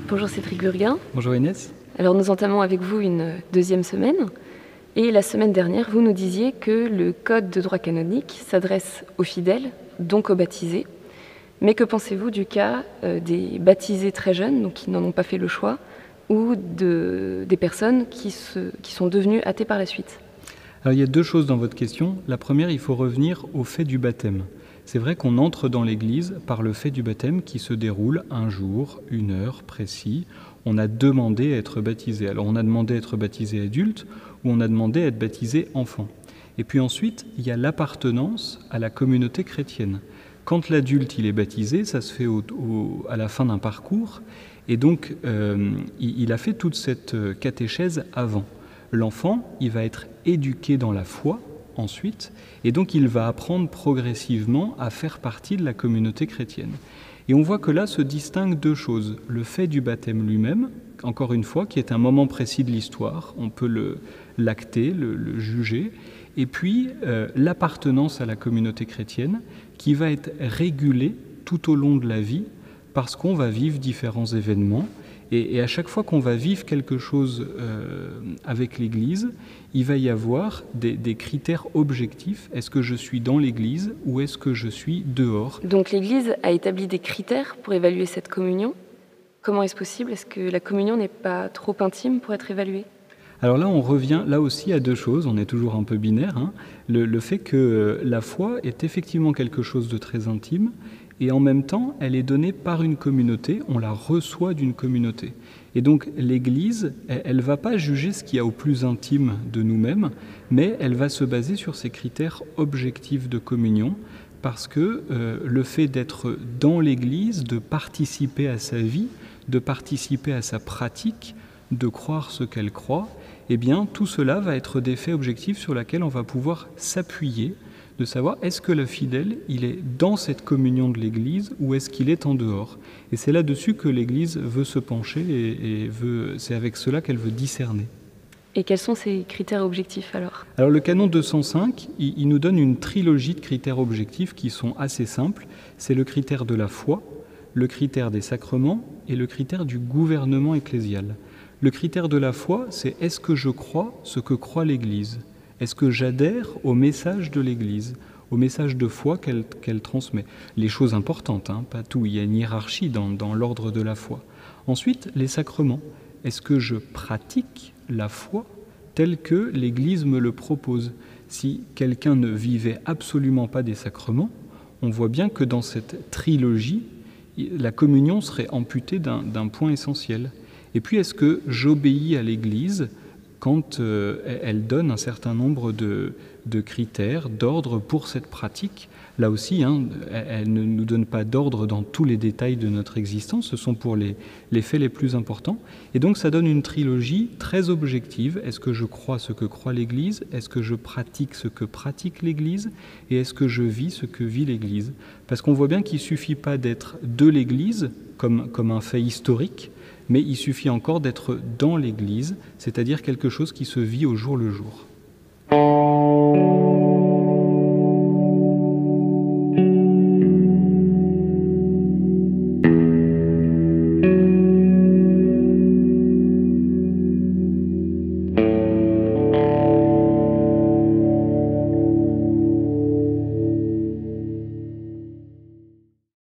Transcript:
Bonjour Cédric Burguin. Bonjour Inès. Alors nous entamons avec vous une deuxième semaine. Et la semaine dernière, vous nous disiez que le code de droit canonique s'adresse aux fidèles, donc aux baptisés. Mais que pensez-vous du cas des baptisés très jeunes, donc qui n'en ont pas fait le choix, ou des personnes qui sont devenues athées par la suite? Alors il y a deux choses dans votre question. La première, il faut revenir au fait du baptême. C'est vrai qu'on entre dans l'Église par le fait du baptême qui se déroule un jour, une heure précis. On a demandé à être baptisé. Alors on a demandé à être baptisé adulte ou on a demandé à être baptisé enfant. Et puis ensuite, il y a l'appartenance à la communauté chrétienne. Quand l'adulte il est baptisé, ça se fait à la fin d'un parcours. Et donc, il a fait toute cette catéchèse avant. L'enfant, il va être éduqué dans la foi ensuite, et donc il va apprendre progressivement à faire partie de la communauté chrétienne. Et on voit que là se distinguent deux choses. Le fait du baptême lui-même, encore une fois, qui est un moment précis de l'histoire, on peut l'acter, le juger, et puis l'appartenance à la communauté chrétienne, qui va être régulée tout au long de la vie, parce qu'on va vivre différents événements, et à chaque fois qu'on va vivre quelque chose avec l'Église, il va y avoir des critères objectifs. Est-ce que je suis dans l'Église ou est-ce que je suis dehors? Donc l'Église a établi des critères pour évaluer cette communion. Comment est-ce possible? Est-ce que la communion n'est pas trop intime pour être évaluée? Alors là, on revient là aussi à deux choses. On est toujours un peu binaire. Le fait que la foi est effectivement quelque chose de très intime, et en même temps, elle est donnée par une communauté, on la reçoit d'une communauté. Et donc l'Église, elle ne va pas juger ce qu'il y a au plus intime de nous-mêmes, mais elle va se baser sur ces critères objectifs de communion, parce que le fait d'être dans l'Église, de participer à sa vie, de participer à sa pratique, de croire ce qu'elle croit, eh bien tout cela va être des faits objectifs sur lesquels on va pouvoir s'appuyer, de savoir est-ce que le fidèle, il est dans cette communion de l'Église ou est-ce qu'il est en dehors. Et c'est là-dessus que l'Église veut se pencher et c'est avec cela qu'elle veut discerner. Et quels sont ces critères objectifs alors? Alors le canon 205, il nous donne une trilogie de critères objectifs qui sont assez simples. C'est le critère de la foi, le critère des sacrements et le critère du gouvernement ecclésial. Le critère de la foi, c'est est-ce que je crois ce que croit l'Église ? Est-ce que j'adhère au message de l'Église, au message de foi qu'elle transmet? Les choses importantes, pas tout, il y a une hiérarchie dans l'ordre de la foi. Ensuite, les sacrements. Est-ce que je pratique la foi telle que l'Église me le propose? Si quelqu'un ne vivait absolument pas des sacrements, on voit bien que dans cette trilogie, la communion serait amputée d'un point essentiel. Et puis, est-ce que j'obéis à l'Église quand elle donne un certain nombre de critères, d'ordre pour cette pratique? Là aussi, elle ne nous donne pas d'ordre dans tous les détails de notre existence, ce sont pour les faits les plus importants. Et donc ça donne une trilogie très objective. Est-ce que je crois ce que croit l'Église? Est-ce que je pratique ce que pratique l'Église? Et est-ce que je vis ce que vit l'Église? Parce qu'on voit bien qu'il ne suffit pas d'être de l'Église comme un fait historique, mais il suffit encore d'être dans l'Église, c'est-à-dire quelque chose qui se vit au jour le jour.